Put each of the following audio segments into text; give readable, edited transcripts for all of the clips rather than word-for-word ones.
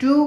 2,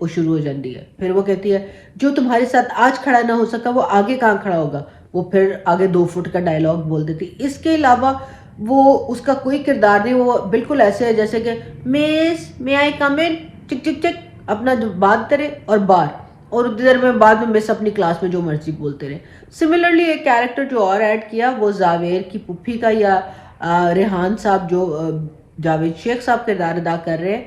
وہ شروع ہو جاتی ہے. پھر وہ کہتی ہے جو تمہارے ساتھ آج کھڑا نہ ہو سکا وہ آگے کہاں کھڑا ہوگا. وہ پھر آگے 2 فٹ کا ڈائلاگ بول دیتی. اس کے علاوہ وہ اس کا کوئی کردار نہیں, وہ بالکل ایسے ہے جیسے کہ میس میں آئی کم ان, چک چک چک, اپنا جو بات کرے اور بار, اور ادھر میں بعد میں مس اپنی کلاس میں جو مرضی بولتے رہے. سملرلی ایک کیریکٹر جو اور ایڈ کیا وہ زاویر کی پھپھی کا یا ریحان صاحب جو جاوید شیخ صاحب کردار ادا کر رہے ہیں,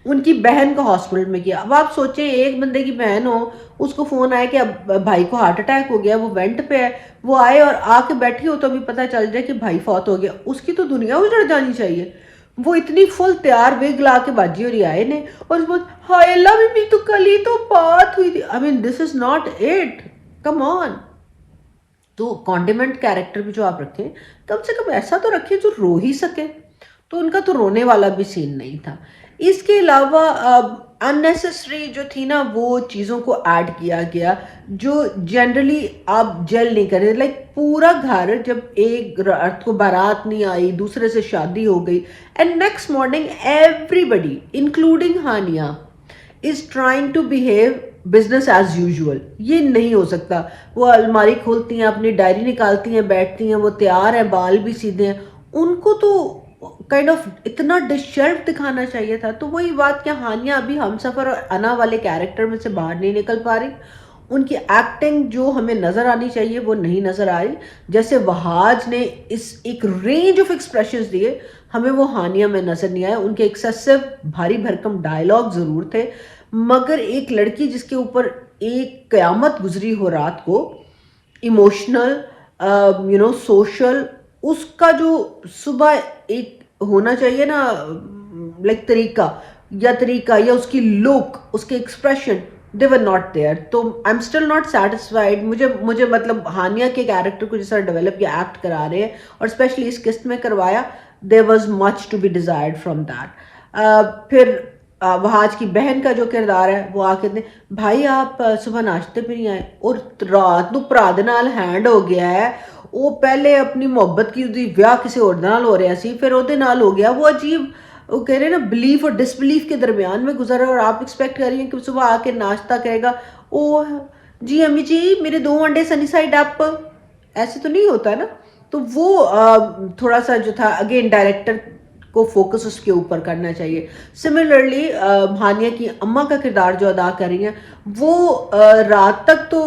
ان کی بہن کو ہاسپٹل میں کیا. اب آپ سوچیں ایک بندے کی بہن ہو, اس کو فون آئے کہ اب بھائی کو ہارٹ اٹیک ہو گیا, وہ وینٹ پہ ہے, وہ آئے اور آ کے بیٹھی ہو تو بھی پتہ چل جائے کہ بھائی فوت ہو گیا. اس کی تو دنیا اجڑ جانی چاہیے. وہ اتنی فل تیار وگ لا کے باجی اور آئے نے, اور اس بعد ہائے اللہ بھی تو کل ہی تو بات ہوئی تھی. I mean this is not it, come on. تو کانڈیمنٹ کیریکٹر بھی جو آپ رکھیں کم سے کم ایسا تو رکھیں جو رو ہی سکے. تو ان کا تو رونے والا بھی سین نہیں تھا. اس کے علاوہ اننیسسری جو تھی نا وہ چیزوں کو ایڈ کیا گیا جو جنرلی آپ جیل نہیں کریں. لائک پورا گھر جب ایک رات کو بارات نہیں آئی, دوسرے سے شادی ہو گئی, and next morning everybody including Hania is trying to behave business as usual. یہ نہیں ہو سکتا. وہ الماری کھولتی ہیں, اپنی ڈائری نکالتی ہیں, بیٹھتی ہیں, وہ تیار ہیں, بال بھی سیدھے ہیں. ان کو تو کائنڈ آف اتنا ڈسشرو دکھانا چاہیے تھا. تو وہی بات کہ ہانیہ ابھی ہم سفر اور انا والے کیریکٹر میں سے باہر نہیں نکل پا رہی. ان کی ایکٹنگ جو ہمیں نظر آنی چاہیے وہ نہیں نظر آ رہی. جیسے وہاج نے اس ایک رینج آف ایکسپریشنز دیے, ہمیں وہ ہانیہ میں نظر نہیں آئے. ان کے ایکسیسو بھاری بھرکم ڈائلاگ ضرور تھے, مگر ایک لڑکی جس کے اوپر ایک قیامت گزری ہو رات کو, ایموشنل سوشل, اس کا جو صبح ایک ہونا چاہیے نا لائک طریقہ یا اس کی لک, اس کے expression, they were not there. تو I'm still not satisfied. مجھے مطلب ہانیہ کے کیریکٹر کو جس طرح ڈیولپ یا ایکٹ کرا رہے ہیں اور اسپیشلی اس قسط میں کروایا, there was much to be desired from that. پھر وہاج کی بہن کا جو کردار ہے وہ آ کے بھائی آپ صبح ناشتے پہ نہیں آئے, اور رات نو پرا دے نال ہینڈ ہو گیا ہے. وہ پہلے اپنی محبت کی ویاہ کسی اور نال ہو رہا سی, پھر وہ نال ہو گیا. وہ عجیب وہ کہہ رہے ہیں نا بلیف اور ڈس بلیف کے درمیان میں گزرا, اور آپ ایکسپیکٹ کر رہی ہیں کہ صبح آ کے ناشتہ کرے گا, او جی امی جی میرے 2 انڈے سنی سائڈ اپ. ایسے تو نہیں ہوتا نا. تو وہ تھوڑا سا جو تھا اگین ڈائریکٹر کو فوکس اس کے اوپر کرنا چاہیے. سملرلی ہانیہ کی اماں کا کردار جو ادا کر رہی ہیں وہ رات تک تو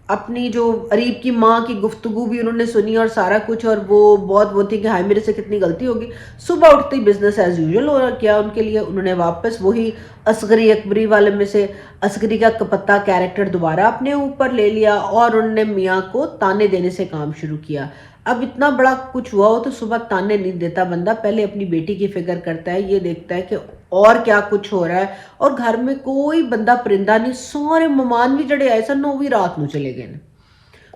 اپنی جو عریب کی ماں کی گفتگو بھی انہوں نے سنی اور سارا کچھ, اور وہ بہت وہ تھی کہ ہائے میرے سے کتنی غلطی ہوگی. صبح اٹھتی بزنس ایز یوزول ہو کیا ان کے لیے. انہوں نے واپس وہی اصغری اکبری والے میں سے اصغری کا کپتا کیریکٹر دوبارہ اپنے اوپر لے لیا, اور انہوں نے میاں کو تانے دینے سے کام شروع کیا. اب اتنا بڑا کچھ ہوا ہو تو صبح تانے نہیں دیتا بندہ, پہلے اپنی بیٹی کی فکر کرتا ہے, یہ دیکھتا ہے کہ اور کیا کچھ ہو رہا ہے, اور گھر میں کوئی بندہ پرندہ نہیں, سارے مہمان بھی جڑے آئے سن وہ بھی رات نو چلے گئے.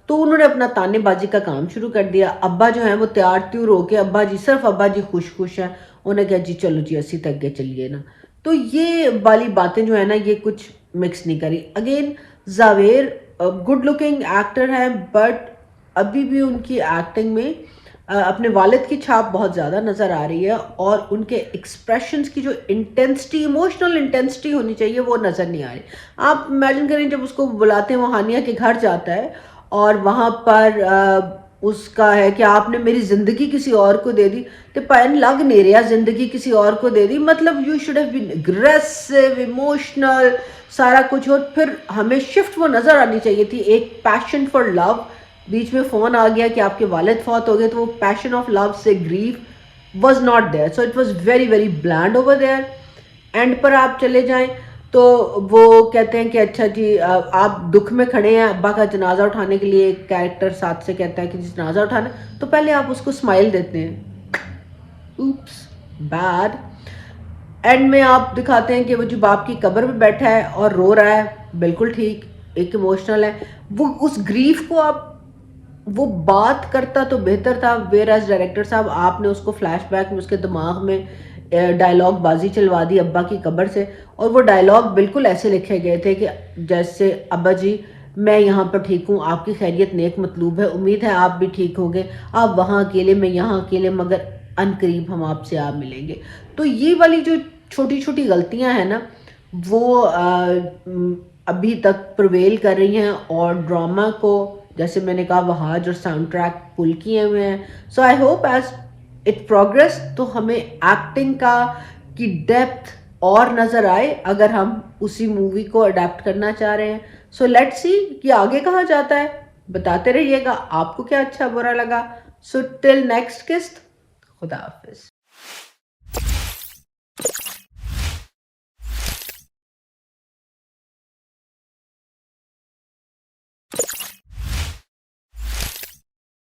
تو انہوں نے اپنا تانے بازی کا کام شروع کر دیا. ابا جو ہیں وہ تیار تیور ہو کے, ابا جی صرف ابا جی خوش ہیں, انہیں کہا جی چلو جی اسی تک گئے چلیے نا. تو یہ والی باتیں جو ہے نا یہ کچھ مکس نہیں کری. اگین زاویر گڈ لکنگ ایکٹر ہیں, بٹ ابھی بھی ان کی ایکٹنگ میں اپنے والد کی چھاپ بہت زیادہ نظر آ رہی ہے, اور ان کے ایکسپریشنز کی جو انٹینسٹی, ایموشنل انٹینسٹی ہونی چاہیے وہ نظر نہیں آ رہی. آپ امیجن کریں جب اس کو بلاتے ہیں, وہ ہانیہ کے گھر جاتا ہے اور وہاں پر اس کا ہے کہ آپ نے میری زندگی کسی اور کو دے دی, تو پین لگ نہیں رہا زندگی کسی اور کو دے دی, مطلب you should have been aggressive, emotional, سارا کچھ. اور پھر ہمیں شفٹ وہ نظر آنی چاہیے تھی, ایک پیشن فار لو. بیچ میں فون آ گیا کہ آپ کے والد فوت ہو گئے, تو وہ پیشن آف لو سے grief was not there, so it was very very bland over there. And پر آپ چلے جائیں تو وہ کہتے ہیں کہ اچھا جی آپ دکھ میں کھڑے ہیں, ابا کا جنازہ اٹھانے کے لیے ایک کیریکٹر ساتھ سے کہتا ہے کہ جنازہ اٹھانا, تو پہلے آپ اس کو اسمائل دیتے ہیں, اوپس بیڈ. اینڈ میں آپ دکھاتے ہیں کہ وہ جو باپ کی قبر پہ بیٹھا ہے اور رو رہا ہے, بالکل ٹھیک, ایک ایموشنل ہے. وہ اس گریف کو آپ وہ بات کرتا تو بہتر تھا, ویئر ایز ڈائریکٹر صاحب آپ نے اس کو فلیش بیک میں اس کے دماغ میں ڈائلاگ بازی چلوا دی ابا کی قبر سے, اور وہ ڈائلاگ بالکل ایسے لکھے گئے تھے کہ جیسے ابا جی میں یہاں پر ٹھیک ہوں, آپ کی خیریت نیک مطلوب ہے, امید ہے آپ بھی ٹھیک ہوں گے, آپ وہاں اکیلے میں یہاں اکیلے, مگر ان قریب ہم آپ سے آپ ملیں گے. تو یہ والی جو چھوٹی چھوٹی غلطیاں ہیں نا وہ ابھی تک پرویل کر رہی ہیں اور ڈرامہ کو جیسے میں نے کہا وہاج اور ساؤنڈ ٹریک پل کیے ہوئے ہیں. So I hope as it progress تو ہمیں ایکٹنگ کی ڈیپتھ اور نظر آئے اگر ہم اسی مووی کو اڈیپٹ کرنا چاہ رہے ہیں. سو لیٹ سی کہ آگے کہاں جاتا ہے. بتاتے رہیے گا آپ کو کیا اچھا برا لگا. سو ٹل نیکسٹ قسط. خدا حافظ.